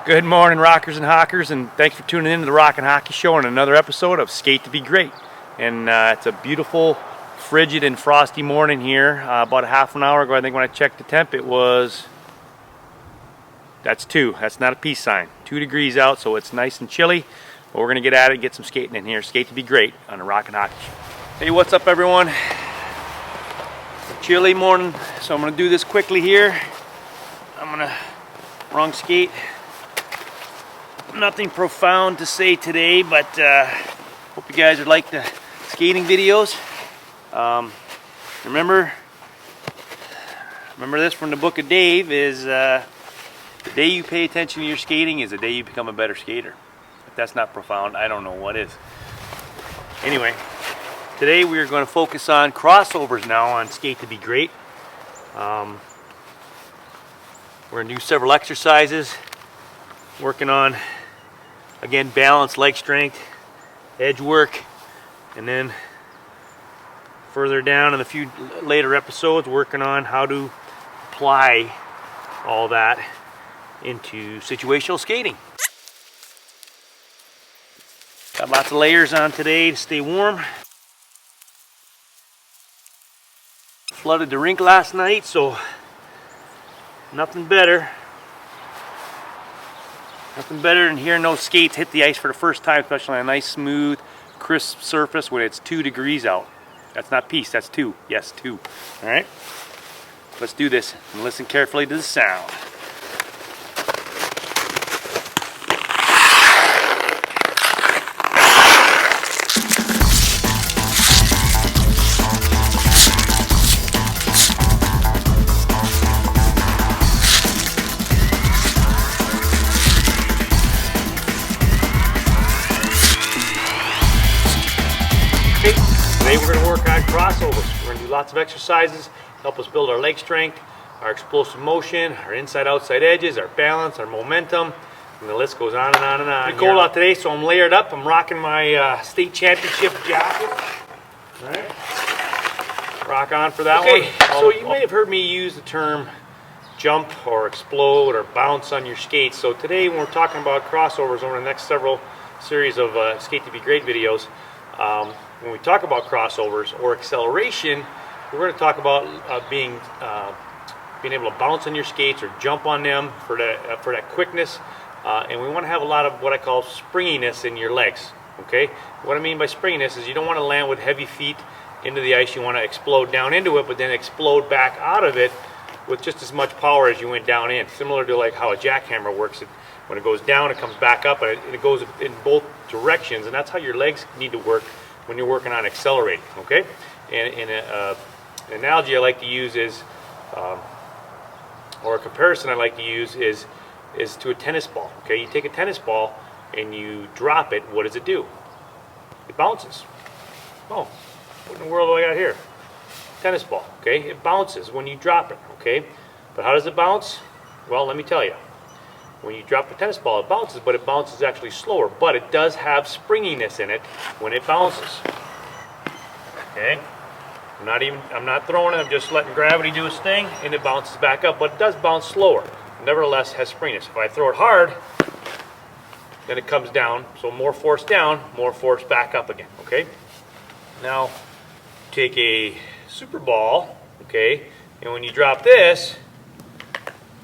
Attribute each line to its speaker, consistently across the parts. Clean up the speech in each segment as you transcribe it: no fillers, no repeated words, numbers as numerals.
Speaker 1: Good morning, rockers and hockers, and thanks for tuning in to the Rock and Hockey Show on another episode of Skate to Be Great. And it's a beautiful, frigid and frosty morning here. About a half an hour ago, I think when I checked the temp, it was, that's 2. That's not a peace sign. 2 degrees out, so it's nice and chilly. But we're going to get at it and get some skating in here. Skate to Be Great on the Rock and Hockey Show. Hey, what's up, everyone? Chilly morning, so I'm going to do this quickly here. I'm going to wrong skate. Nothing profound to say today, but hope you guys would like the skating videos. Remember this from the book of Dave is the day you pay attention to your skating is the day you become a better skater. If that's not profound, I don't know what is. Anyway, today we are going to focus on crossovers now on Skate to Be Great. We're going to do several exercises, working on, again, balance, leg strength, edge work, and then further down in a few later episodes, working on how to apply all that into situational skating. Got lots of layers on today to stay warm. Flooded the rink last night, so nothing better. Nothing better than hearing those skates hit the ice for the first time, especially on a nice, smooth, crisp surface when it's 2 degrees out. That's not peace, that's 2. Yes, 2. All right? Let's do this and listen carefully to the sound. Today we're going to work on crossovers. We're going to do lots of exercises, help us build our leg strength, our explosive motion, our inside-outside edges, our balance, our momentum, and the list goes on and on and on. Pretty cold out today, so I'm layered up. I'm rocking my state championship jacket. All right. Rock on for that one. So you may have heard me use the term jump or explode or bounce on your skates. So today when we're talking about crossovers over the next several series of Skate to Be Great videos, when we talk about crossovers or acceleration, we're going to talk about being able to bounce on your skates or jump on them for that quickness, and we want to have a lot of what I call springiness in your legs. Okay, what I mean by springiness is you don't want to land with heavy feet into the ice. You want to explode down into it, but then explode back out of it with just as much power as you went down in. Similar to like how a jackhammer works. When it goes down, it comes back up, and it goes in both directions, and that's how your legs need to work when you're working on accelerating, okay? And an analogy I like to use is, or a comparison I like to use is to a tennis ball, okay? You take a tennis ball and you drop it, what does it do? It bounces. Oh, what in the world do I got here? Tennis ball, okay? It bounces when you drop it, okay? But how does it bounce? Well, let me tell you. When you drop the tennis ball, it bounces, but it bounces actually slower. But it does have springiness in it when it bounces. Okay? I'm not throwing it, I'm just letting gravity do its thing, and it bounces back up, but it does bounce slower. Nevertheless, has springiness. If I throw it hard, then it comes down. So more force down, more force back up again. Okay? Now, take a super ball, okay, and when you drop this,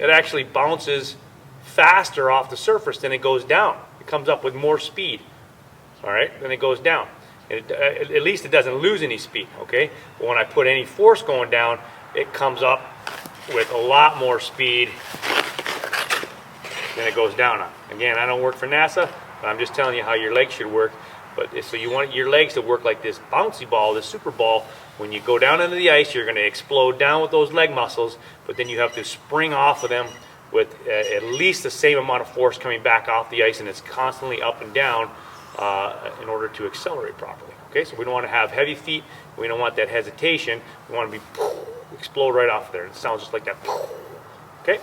Speaker 1: it actually bounces faster off the surface than it goes down. It comes up with more speed, all right, then it goes down. And at least it doesn't lose any speed, okay? But when I put any force going down, it comes up with a lot more speed than it goes down on. Again, I don't work for NASA, but I'm just telling you how your legs should work. But so you want your legs to work like this bouncy ball, this super ball. When you go down into the ice, you're going to explode down with those leg muscles, but then you have to spring off of them with at least the same amount of force coming back off the ice, and it's constantly up and down in order to accelerate properly. Okay, so we don't want to have heavy feet. We don't want that hesitation. We want to be explode right off there. It sounds just like that. Okay,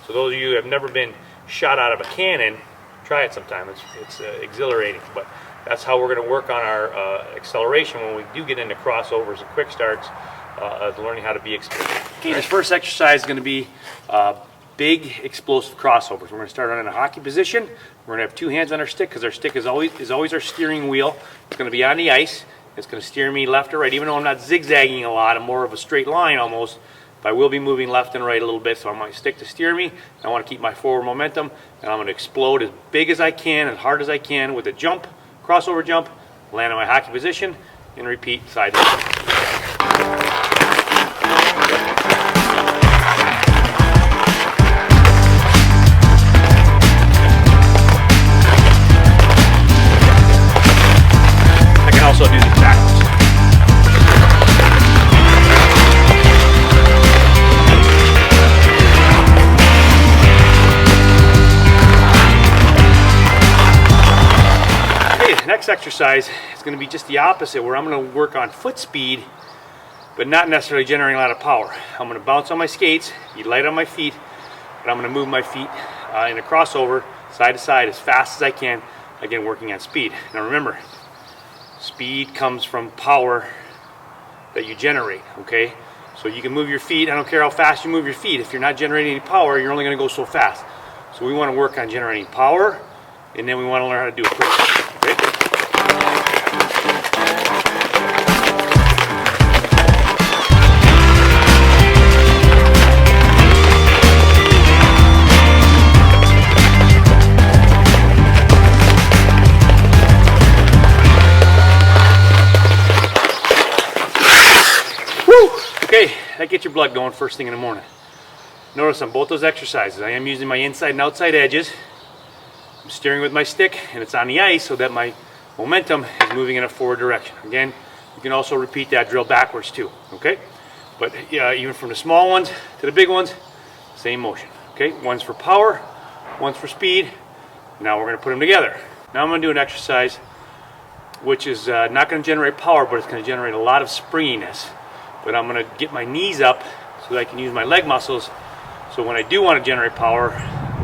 Speaker 1: so those of you who have never been shot out of a cannon, try it sometime. It's exhilarating, but that's how we're going to work on our acceleration when we do get into crossovers and quick starts. learning how to be explosive. Okay, this first exercise is going to be big explosive crossovers. We're going to start on in a hockey position. We're going to have two hands on our stick because our stick is always our steering wheel. It's going to be on the ice. It's going to steer me left or right. Even though I'm not zigzagging a lot, I'm more of a straight line almost. But I will be moving left and right a little bit, so I want my stick to steer me. I want to keep my forward momentum, and I'm going to explode as big as I can, as hard as I can with a jump, crossover jump, land in my hockey position, and repeat side to side. I can also do these backwards. Next exercise is going to be just the opposite, where I'm going to work on foot speed, but not necessarily generating a lot of power. I'm going to bounce on my skates, be light on my feet, but I'm going to move my feet in a crossover side to side as fast as I can, again working on speed. Now remember, speed comes from power that you generate, okay? So you can move your feet, I don't care how fast you move your feet, if you're not generating any power, you're only going to go so fast. So we want to work on generating power, and then we want to learn how to do it quickly. Okay? Okay, that gets your blood going first thing in the morning. Notice on both those exercises, I am using my inside and outside edges. I'm steering with my stick, and it's on the ice so that my momentum is moving in a forward direction. Again, you can also repeat that drill backwards too, okay? But even from the small ones to the big ones, same motion, okay? One's for power, one's for speed. Now we're gonna put them together. Now I'm gonna do an exercise which is not gonna generate power, but it's gonna generate a lot of springiness. But I'm going to get my knees up so that I can use my leg muscles, so when I do want to generate power,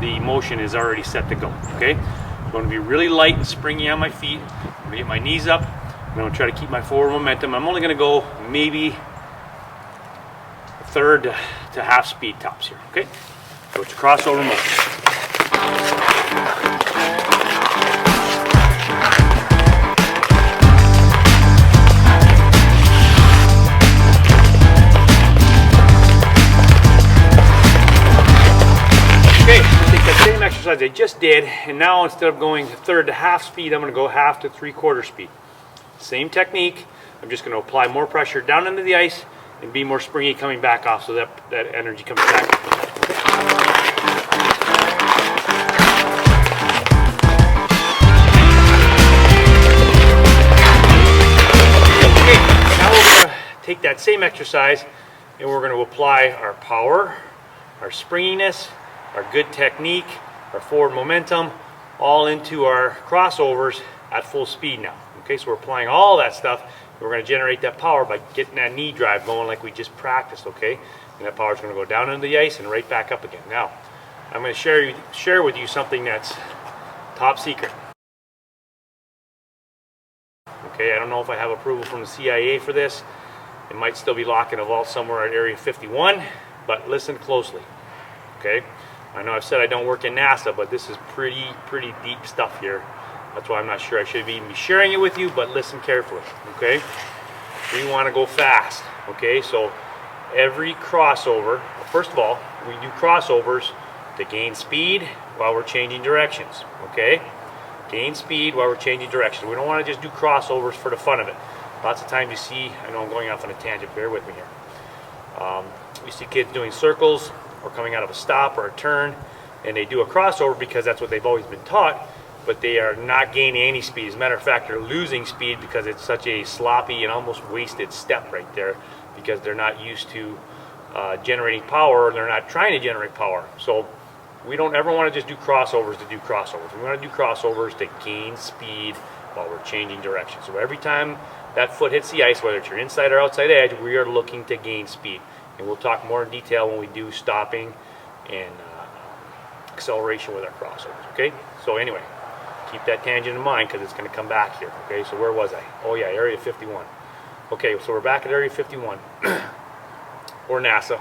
Speaker 1: the motion is already set to go, okay? I'm going to be really light and springy on my feet. I'm going to get my knees up, and I'm going to try to keep my forward momentum. I'm only going to go maybe a third to half speed tops here, okay? So it's a crossover motion. Exercise I just did, and now instead of going third to half speed, I'm going to go half to three-quarter speed. Same technique. I'm just going to apply more pressure down into the ice and be more springy coming back off, so that energy comes back. Okay, now we're going to take that same exercise and we're going to apply our power, our springiness, our good technique, our forward momentum, all into our crossovers at full speed now. Okay, so we're applying all that stuff. We're going to generate that power by getting that knee drive going like we just practiced, okay? And that power is going to go down into the ice and right back up again. Now, I'm going to share with you something that's top secret. Okay, I don't know if I have approval from the CIA for this. It might still be locking a vault somewhere at Area 51, but listen closely, okay? I know I've said I don't work in NASA, but this is pretty deep stuff here. That's why I'm not sure I should even be sharing it with you, but listen carefully, okay? We want to go fast, okay? So every crossover, first of all, we do crossovers to gain speed while we're changing directions, okay? Gain speed while we're changing directions. We don't want to just do crossovers for the fun of it. Lots of times you see, I know I'm going off on a tangent, bear with me here. You see kids doing circles, or coming out of a stop or a turn, and they do a crossover because that's what they've always been taught, but they are not gaining any speed. As a matter of fact, they're losing speed because it's such a sloppy and almost wasted step right there, because they're not used to generating power, or they're not trying to generate power. So we don't ever want to just do crossovers to do crossovers. We want to do crossovers to gain speed while we're changing direction. So every time that foot hits the ice, whether it's your inside or outside edge, we are looking to gain speed. And we'll talk more in detail when we do stopping and acceleration with our crossovers, okay? So anyway, keep that tangent in mind because it's going to come back here, okay? So where was I? Oh yeah, Area 51. Okay, so we're back at Area 51. or NASA.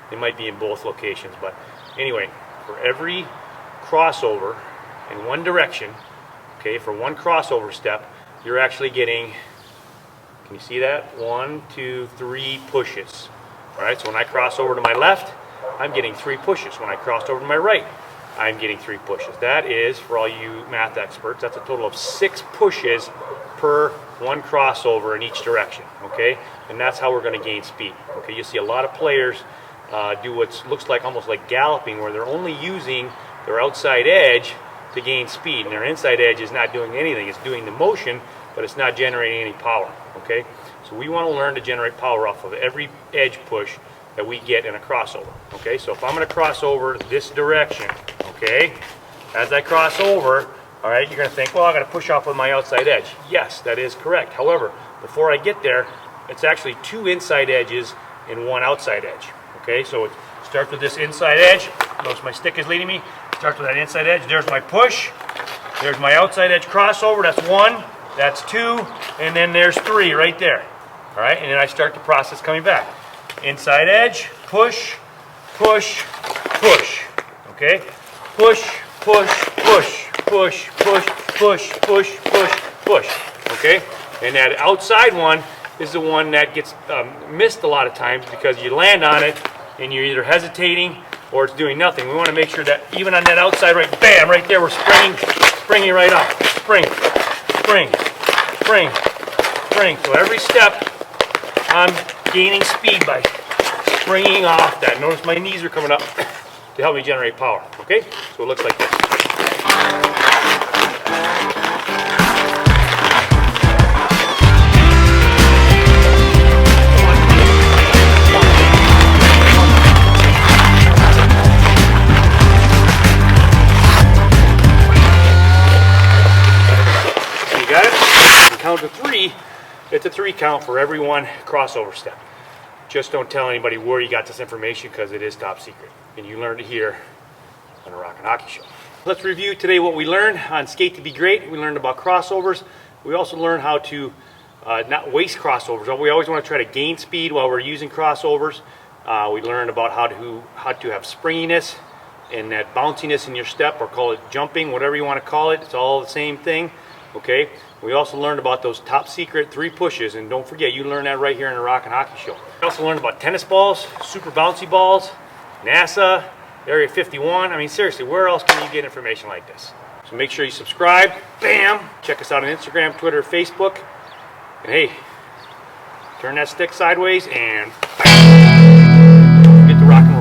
Speaker 1: They might be in both locations, but anyway, for every crossover in one direction, okay, for one crossover step, you're actually getting, can you see that? 1, 2, 3 pushes. All right, so when I cross over to my left, I'm getting 3 pushes. When I cross over to my right, I'm getting 3 pushes. That is, for all you math experts, that's a total of 6 pushes per one crossover in each direction, okay? And that's how we're going to gain speed. Okay, you see a lot of players do what looks like almost like galloping, where they're only using their outside edge to gain speed, and their inside edge is not doing anything. It's doing the motion, but it's not generating any power, okay? So we want to learn to generate power off of every edge push that we get in a crossover, okay? So if I'm going to cross over this direction, okay, as I cross over, all right, you're going to think, well, I got to push off with my outside edge. Yes, that is correct. However, before I get there, it's actually 2 inside edges and 1 outside edge, okay? So it starts with this inside edge. Notice my stick is leading me. Starts with that inside edge. There's my push. There's my outside edge crossover. That's 1. That's 2. And then there's 3 right there. All right, and then I start the process coming back. Inside edge, push, push, push. Okay? Push, push, push, push, push, push, push, push, push. Okay? And that outside one is the one that gets missed a lot of times because you land on it and you're either hesitating or it's doing nothing. We want to make sure that even on that outside, right, bam, right there, we're springing right off. Spring, spring, spring, spring. So every step, I'm gaining speed by springing off that. Notice my knees are coming up to help me generate power. Okay? So it looks like this. You got it? And count to 3. It's a 3 count for every one crossover step. Just don't tell anybody where you got this information because it is top secret. And you learned it here on a Rock and Hockey Show. Let's review today what we learned on Skate to Be Great. We learned about crossovers. We also learned how to not waste crossovers. We always want to try to gain speed while we're using crossovers. We learned about how to have springiness and that bounciness in your step, or call it jumping, whatever you want to call it. It's all the same thing. Okay, we also learned about those top secret 3 pushes, and don't forget, you learned that right here in the Rock and Hockey Show. We also learned about tennis balls, super bouncy balls, NASA, Area 51. I mean, seriously, where else can you get information like this? So make sure you subscribe, bam, check us out on Instagram, Twitter, Facebook, and hey, turn that stick sideways and bam.